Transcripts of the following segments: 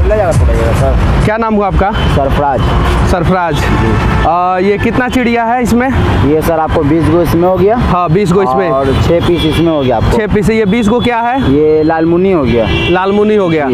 ले जाएगा सर। क्या नाम हुआ आपका? सरफराज। सरफराज। ये कितना चिड़िया है इसमें? ये सर आपको 20 गो इसमें हो गया। हाँ 20 गो इसमें, और 6 पीस इसमें हो गया आपको। 6 पीस। ये 20 गो क्या है? ये लालमुनी हो गया। लालमुनी हो गया।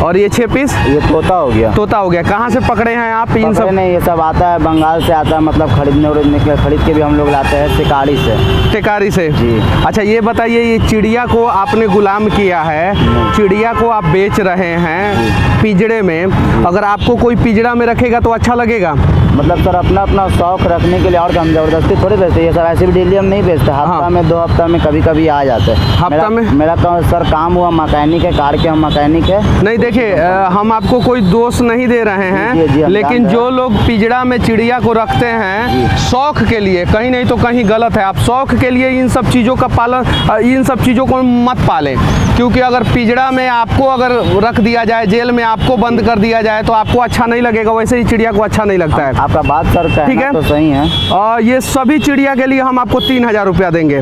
और ये 6 पीस ये तोता हो गया। तोता हो गया। कहाँ से पकड़े हैं आप इन सब? नहीं, ये सब आता है बंगाल से आता है, मतलब खरीदने के खरीद के भी हम लोग लाते हैं टिकारी से। टिकारी से जी। अच्छा ये बताइए, ये चिड़िया को आपने गुलाम किया है, चिड़िया को आप बेच रहे हैं पिंजड़े में, अगर आपको कोई पिंजड़ा में रखेगा तो अच्छा लगेगा? मतलब सर अपना अपना शौक रखने के लिए, और हम जबरदस्ती थोड़ी बेचते, ये सब ऐसे भी डेली हम नहीं बेचते। हफ्ता में 2 हफ्ता में कभी कभी आ जाते हैं। हफ्ता में? मेरा सर काम हुआ मैकेनिक है, कार के हम मैकेनिक है। नहीं देखिए, हम आपको कोई दोष नहीं दे रहे हैं, जी, लेकिन जो लोग पिंजड़ा में चिड़िया को रखते हैं शौक के लिए, कहीं नहीं तो कहीं गलत है। आप शौक के लिए इन सब चीज़ों का पालन, इन सब चीज़ों को मत पालें, क्योंकि अगर पिंजड़ा में आपको अगर रख दिया जाए, जेल में आपको बंद कर दिया जाए तो आपको अच्छा नहीं लगेगा, वैसे ही चिड़िया को अच्छा नहीं लगता है। आपका बात सर ठीक है तो सही है। और ये सभी चिड़िया के लिए हम आपको 3000 रुपया देंगे,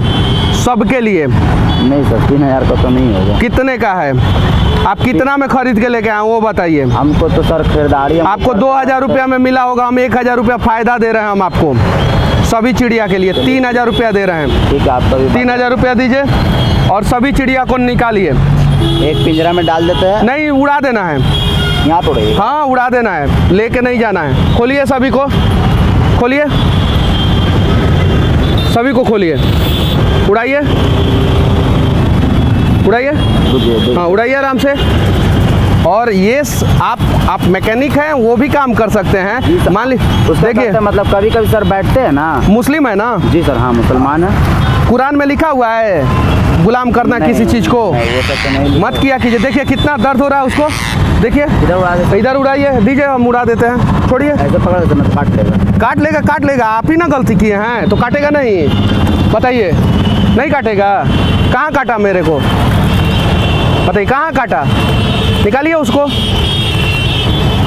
सबके लिए। नहीं सर 3000 का तो नहीं होगा। कितने का है? आप कितना में खरीद के लेके आए वो बताइए। हमको तो सर खरीदारी आपको 2000 रुपया में मिला होगा, हम 1000 रुपया फ़ायदा दे रहे हैं हम आपको सभी चिड़िया के लिए। 3000 रुपया दे रहे हैं। ठीक है, आपका भी 3000 रुपया दीजिए और सभी चिड़िया को निकालिए। एक पिंजरा में डाल देते हैं। नहीं, उड़ा देना है। यहाँ तो रही। हाँ उड़ा देना है, लेके नहीं जाना है। खोलिए सभी को, खोलिए सभी को, खोलिए, उड़ाइए उड़ाइए। हाँ उड़ाइए आराम से। और ये आप मैकेनिक हैं, वो भी काम कर सकते हैं। मान लीजिए देखिए, मतलब कभी कभी सर बैठते हैं ना। मुस्लिम है ना? जी सर, हाँ मुसलमान है। कुरान में लिखा हुआ है गुलाम करना किसी चीज़ को मत किया कीजिए। देखिए कितना दर्द हो रहा है उसको, देखिए इधर उड़ाइए, दीजिए हम उड़ा देते हैं। छोड़िए, ऐसे पकड़ देते हैं, काट लेगा। काट लेगा। आप ही ना गलती किए हैं तो काटेगा नहीं? बताइए, नहीं काटेगा? कहाँ काटा मेरे को बताइए, कहाँ काटा? निकालिए उसको,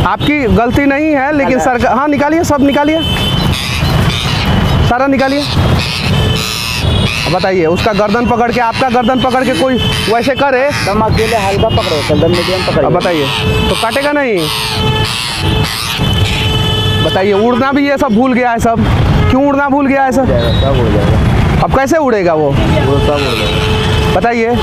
आपकी गलती नहीं है, लेकिन सरकार। हाँ निकालिए, सब निकालिए, सारा निकालिए। बताइए, उसका गर्दन पकड़ के, आपका गर्दन पकड़ के कोई वैसे करे? दम अकेले हल्का पकड़ो, दम मीडियम पकड़ो। बताइए, तो काटेगा नहीं? बताइए, उड़ना भी ये सब भूल गया है सब। क्यों उड़ना भूल गया है सब? सब उड़ जाएगा। अब कैसे उड़ेगा वो सब उड़ जाएगा। बताइए।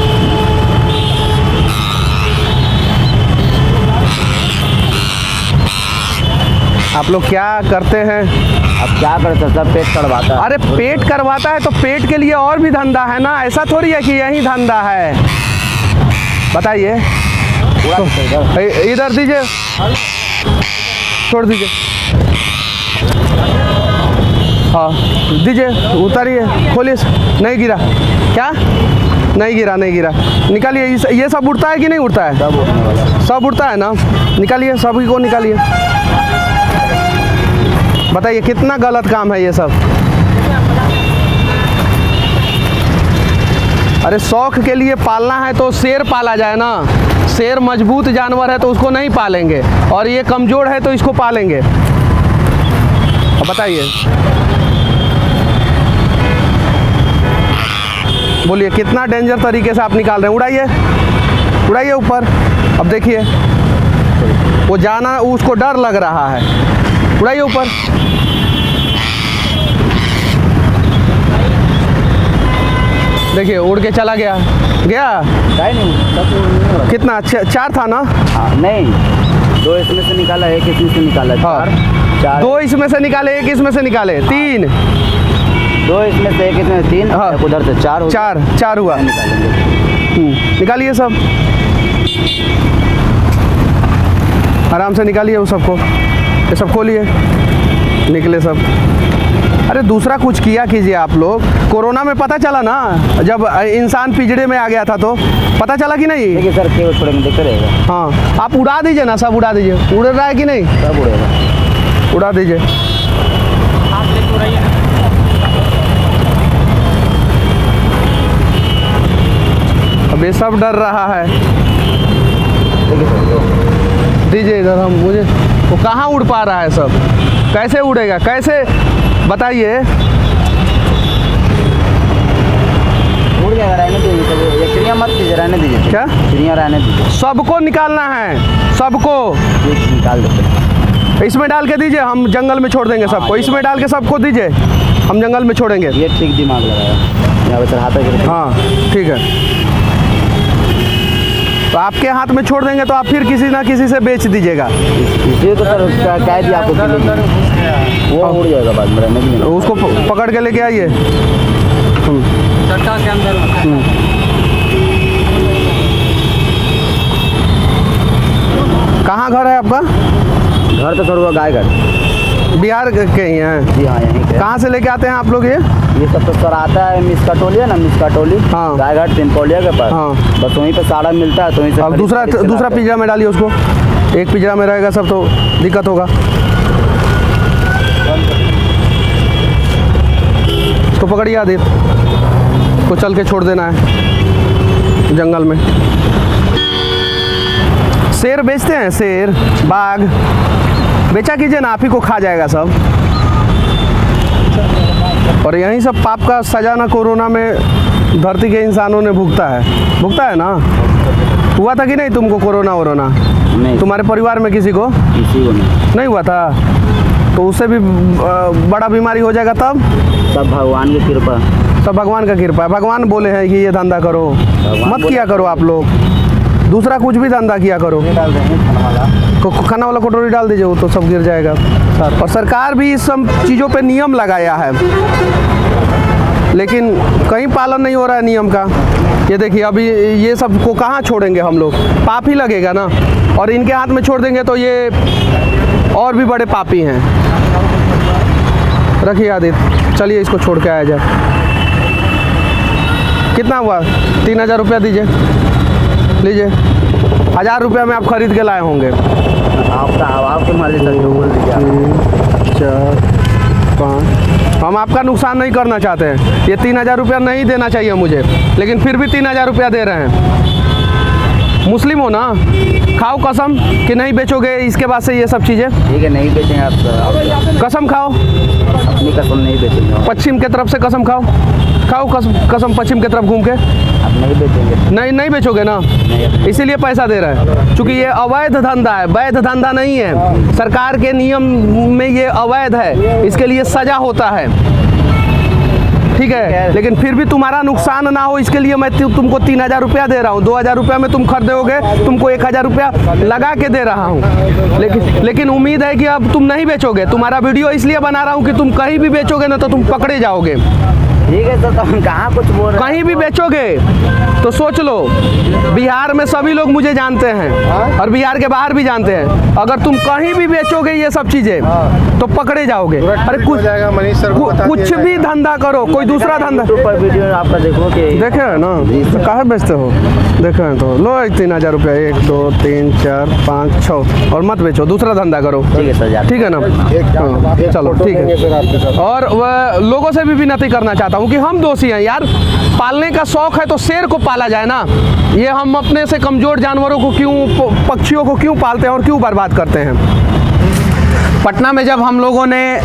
आप लोग क्या करते हैं? अब क्या करते हैं सर, पेट करवाता है। अरे पेट करवाता है तो पेट के लिए और भी धंधा है ना, ऐसा थोड़ी है कि यही धंधा है। बताइए, तो इधर दीजिए, छोड़ दीजिए। हाँ दीजिए, उतारिए, खोलिए। नहीं गिरा क्या? नहीं गिरा, नहीं गिरा। निकालिए। ये सब उड़ता है कि नहीं उड़ता है? सब उड़ने वाला। सब उड़ता है ना? निकालिए, सभी को निकालिए। बताइए कितना गलत काम है ये सब। अरे शौक के लिए पालना है तो शेर पाला जाए ना। शेर मजबूत जानवर है तो उसको नहीं पालेंगे, और ये कमज़ोर है तो इसको पालेंगे। अब बताइए, बोलिए कितना डेंजर तरीके से आप निकाल रहे हैं। उड़ाइए, उड़ाइए ऊपर। अब देखिए वो जाना, उसको डर लग रहा है। उड़ाइए ऊपर। देखिए उड़ के चला गया। नहीं, कितना अच्छा, 4 था ना? हाँ, नहीं 2 इसमें से निकाला, 1 इसमें से निकाला। हाँ, 4 2 इसमें से निकाले, 1 इसमें से निकाले, 3। 2 इसमें से 1 इसमें से 3। हाँ, उधर से 4 4 हुआ। निकालेंगे। निकालिए सब, आराम से निकालिए वो सबको। ये सब खोलिए, निकले सब। अरे दूसरा कुछ किया कीजिए आप लोग। कोरोना में पता चला ना, जब इंसान पिंजड़े में आ गया था तो पता चला कि नहीं? देखिए सर, केवल छोड़ेंगे, देखते रहेगा। हाँ, आप उड़ा दीजिए ना, सब उड़ा दीजिए। उड़ रहा है कि नहीं? सब उड़ेगा। उड़ा दीजिए। अब ये सब डर रहा है। दीजिए इधर, हम मुझे वो कहाँ उड़ पा रहा है सब? कैसे उड़ेगा? कैसे बताइए? उड़ गया नहीं रहने दीजिए, ये चिड़िया मत दीजिए, रहने दीजिए। क्या चिड़िया रहने दीजिए, सबको निकालना है, सबको ये निकाल देते। इसमें डाल के दीजिए, हम जंगल में छोड़ देंगे सबको। इसमें डाल के सबको दीजिए, हम जंगल में छोड़ेंगे। ये ठीक दिमाग लगाया, यहाँ पे चढ़ाता है। हाँ ठीक है, तो आपके हाथ में छोड़ देंगे तो आप फिर किसी ना किसी से बेच दीजिएगा। इसलिए तो सर कह दिया आपको, वो उड़ जाएगा बाद में, रहने दीजिए। उसको पकड़ के लेके आइए। कहाँ घर है आपका? घर तो सर हुआ गाय घर, बिहार के ही हैं? जी हाँ, यहीं के। कहाँ से लेके आते हैं आप लोग ये सब तो सर आता है मिसका टोली है ना, मिसका टोली, हाँ। गाय घाट तिनपौलिया के पास। हाँ। बस वहीं पे सारा मिलता है, तो वहीं से अब दूसरा पिंजरा में डालिए उसको। एक पिंजरा में रहेगा सब तो दिक्कत होगा। इसको पकड़िए आदित्य, को चल के छोड़ देना है जंगल में। शेर बेचते हैं, शेर बाघ बेचा कीजिए ना, आप ही को खा जाएगा सब। और यही सब पाप का सजा ना कोरोना में धरती के इंसानों ने भुगता है ना। हुआ था कि नहीं तुमको कोरोना वोरोना? नहीं, तुम्हारे परिवार में किसी को किसी को नहीं हुआ था? तो उससे भी बड़ा बीमारी हो जाएगा तब। सब भगवान की कृपा, सब भगवान का कृपा है। भगवान बोले हैं कि ये धंधा करो, मत किया करो आप लोग, दूसरा कुछ भी धंधा किया करो। डाल देंगे खाना वाला, खाना वाला कटोरी डाल दीजिए, वो तो सब गिर जाएगा। और सरकार भी इस सब चीज़ों पे नियम लगाया है, लेकिन कहीं पालन नहीं हो रहा है नियम का। ये देखिए अभी ये सब को कहाँ छोड़ेंगे हम लोग, पाप ही लगेगा ना। और इनके हाथ में छोड़ देंगे तो ये और भी बड़े पापी हैं। रखिए आदित्य, चलिए इसको छोड़ के आया जाए। कितना हुआ? 3000 रुपया दीजिए, लीजिए। 1000 रुपया में आप खरीद के लाए होंगे। आपके मर्जी सर, जो बोल दीजिए। 3 4 5, हम आपका नुकसान नहीं करना चाहते हैं। ये 3000 रुपया नहीं देना चाहिए मुझे, लेकिन फिर भी 3000 रुपया दे रहे हैं। मुस्लिम हो ना, खाओ कसम कि नहीं बेचोगे इसके बाद से ये सब चीज़ें। ठीक है, नहीं बेचेंगे आप, कसम खाओ, अपनी कसम नहीं बेचेंगे। पश्चिम के तरफ से कसम खाओ, खाओ कसम पश्चिम की तरफ घूम के। आप नहीं बेचेंगे? नहीं बेचोगे ना, इसीलिए पैसा दे रहा है, क्योंकि ये अवैध धंधा है, वैध धंधा नहीं है। सरकार के नियम में ये अवैध है, इसके लिए सजा होता है, ठीक है। लेकिन फिर भी तुम्हारा नुकसान ना हो इसके लिए मैं तुमको 3000 रुपया दे रहा हूँ। 2000 रुपया में तुम खरीदोगे, तुमको 1000 रुपया लगा के दे रहा हूँ। लेकिन उम्मीद है कि अब तुम नहीं बेचोगे। तुम्हारा वीडियो इसलिए बना रहा हूँ कि तुम कहीं भी बेचोगे ना तो तुम पकड़े जाओगे। ठीक है सर, तो हम कहाँ कुछ बोल रहे हैं? कहीं भी बेचोगे तो सोच लो, बिहार में सभी लोग मुझे जानते हैं और बिहार के बाहर भी जानते हैं। अगर तुम कहीं भी बेचोगे ये सब चीजें तो पकड़े जाओगे। अरे कुछ भी धंधा करो, कोई दूसरा धंधा। ऊपर वीडियो आपका देखो कि देखे है ना, तो कहाँ बेचते हो? देखे हैं तो लो 3000 रुपया, 1 2 3 4 5 6, और मत बेचो, दूसरा धंधा करो। ठीक है सर, ठीक है ना। हाँ, चलो ठीक है। और वह लोगों से भी विनती करना चाहता हूँ कि हम दोषी हैं यार। पालने का शौक है तो शेर को पाला जाए ना। ये हम अपने से कमज़ोर जानवरों को क्यों, पक्षियों को क्यों पालते हैं और क्यों बर्बाद करते हैं। पटना में जब हम लोगों ने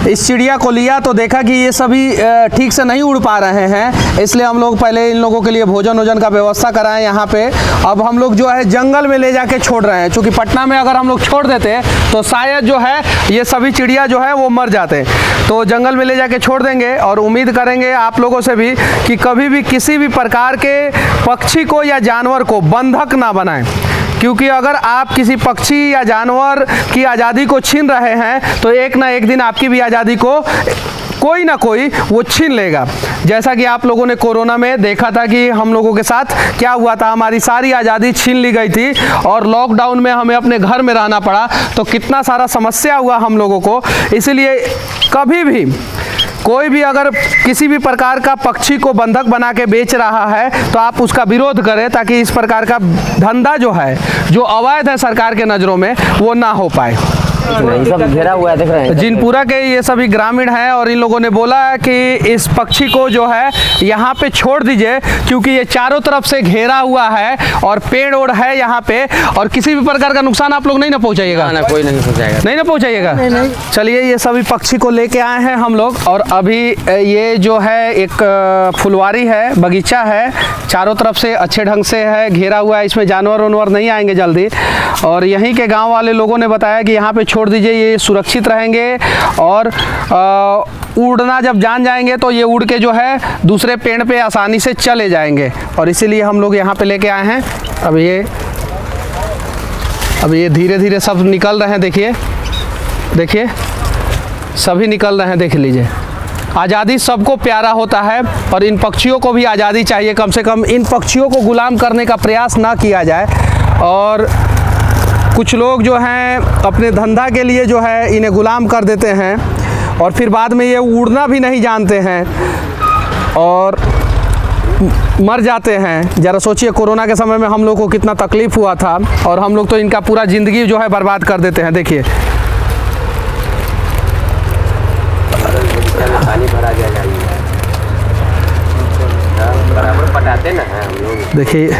इस चिड़िया को लिया तो देखा कि ये सभी ठीक से नहीं उड़ पा रहे हैं, इसलिए हम लोग पहले इन लोगों के लिए भोजन वोजन का व्यवस्था कराएं यहाँ पे। अब हम लोग जो है जंगल में ले जाके छोड़ रहे हैं, क्योंकि पटना में अगर हम लोग छोड़ देते तो शायद जो है ये सभी चिड़िया जो है वो मर जाते। तो जंगल में ले जाके छोड़ देंगे और उम्मीद करेंगे आप लोगों से भी कि कभी भी किसी भी प्रकार के पक्षी को या जानवर को बंधक ना बनाएं, क्योंकि अगर आप किसी पक्षी या जानवर की आज़ादी को छीन रहे हैं तो एक ना एक दिन आपकी भी आज़ादी को कोई ना कोई वो छीन लेगा। जैसा कि आप लोगों ने कोरोना में देखा था कि हम लोगों के साथ क्या हुआ था, हमारी सारी आज़ादी छीन ली गई थी और लॉकडाउन में हमें अपने घर में रहना पड़ा, तो कितना सारा समस्या हुआ हम लोगों को। इसलिए कभी भी कोई भी अगर किसी भी प्रकार का पक्षी को बंधक बना के बेच रहा है तो आप उसका विरोध करें, ताकि इस प्रकार का धंधा जो है, जो अवैध है सरकार के नज़रों में, वो ना हो पाए। नहीं, सब घेरा हुआ है, दिख रहे हैं। जिनपुरा के ये सभी ग्रामीण हैं और इन लोगों ने बोला है कि इस पक्षी को जो है यहाँ पे छोड़ दीजिए, क्योंकि ये चारों तरफ से घेरा हुआ है और पेड़ ओड़ है यहाँ पे, और किसी भी प्रकार का नुकसान आप लोग नहीं ना पहुँचाइएगा। ना कोई नहीं पहुंचाएगा, नहीं ना पहुँचाइएगा। चलिए, ये सभी पक्षी को लेके आए हैं हम लोग, और अभी ये जो है एक फुलवारी है, बगीचा है, चारों तरफ से अच्छे ढंग से है, घेरा हुआ है, इसमें जानवर वानवर नहीं आएंगे जल्दी। और यहीं के गांव वाले लोगों ने बताया कि यहाँ पे छोड़ दीजिए, ये सुरक्षित रहेंगे, और उड़ना जब जान जाएंगे तो ये उड़ के जो है दूसरे पेड़ पे आसानी से चले जाएंगे, और इसीलिए हम लोग यहाँ पे लेके आए हैं। अब ये धीरे धीरे सब निकल रहे हैं, देखिए देखिए, सभी निकल रहे हैं, देख लीजिए। आज़ादी सबको प्यारा होता है, और इन पक्षियों को भी आज़ादी चाहिए। कम से कम इन पक्षियों को गुलाम करने का प्रयास ना किया जाए। और कुछ लोग जो हैं अपने धंधा के लिए जो है इन्हें गुलाम कर देते हैं, और फिर बाद में ये उड़ना भी नहीं जानते हैं और मर जाते हैं। ज़रा सोचिए, कोरोना के समय में हम लोग को कितना तकलीफ़ हुआ था, और हम लोग तो इनका पूरा ज़िंदगी जो है बर्बाद कर देते हैं। देखिए, पानी भरा जाएगा, बराबर पटाते ना हम लोग। देखिए,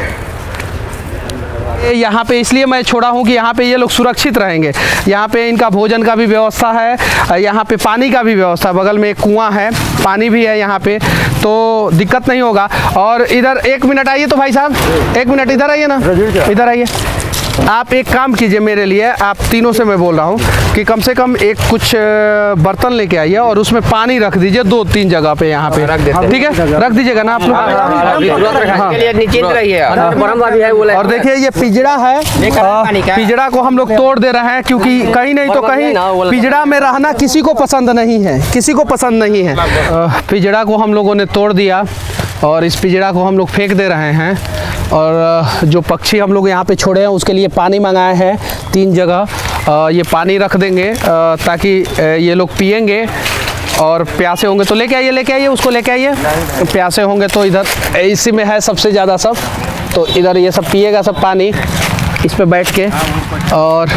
यहाँ पे इसलिए मैं छोड़ा हूँ कि यहाँ पे ये लोग सुरक्षित रहेंगे। यहाँ पे इनका भोजन का भी व्यवस्था है, यहाँ पे पानी का भी व्यवस्था, बगल में एक कुआं है, पानी भी है यहाँ पे, तो दिक्कत नहीं होगा। और इधर 1 मिनट आइए तो भाई साहब, 1 मिनट इधर आइए ना, इधर आइए। आप एक काम कीजिए मेरे लिए, आप तीनों से मैं बोल रहा हूँ कि कम से कम एक कुछ बर्तन लेके आइए, और उसमें पानी रख दीजिए 2-3 जगह पे यहाँ पे, ठीक है? रख दीजिएगा ना आप लोग। और देखिए, ये पिंजड़ा है, पिंजड़ा को हम लोग तोड़ दे रहे हैं, क्योंकि कहीं नहीं तो कहीं पिंजड़ा में रहना किसी को पसंद नहीं है, किसी को पसंद नहीं है। पिंजड़ा को हम लोगों ने तोड़ दिया, और इस पिंजड़ा को हम लोग फेंक दे रहे हैं। और जो पक्षी हम लोग यहाँ पे छोड़े हैं उसके लिए पानी मंगाए हैं 3 जगह। ये पानी रख देंगे ताकि ये लोग पिएंगे, और प्यासे होंगे तो लेके आइए, उसको लेके आइए। प्यासे होंगे तो इधर इसी में है सबसे ज़्यादा सब, तो इधर ये सब पिएगा सब पानी, इस पे बैठ के। और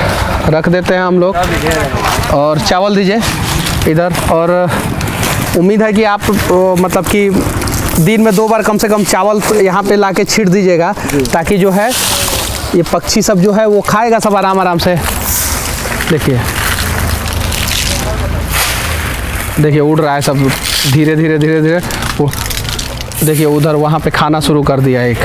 रख देते हैं हम लोग, और चावल दीजिए इधर। और उम्मीद है कि आप मतलब कि दिन में 2 बार कम से कम चावल यहाँ पे लाके छीट दीजिएगा, ताकि जो है ये पक्षी सब जो है वो खाएगा सब आराम से। देखिए देखिए, उड़ रहा है सब धीरे धीरे। वो देखिए, उधर वहाँ पे खाना शुरू कर दिया एक।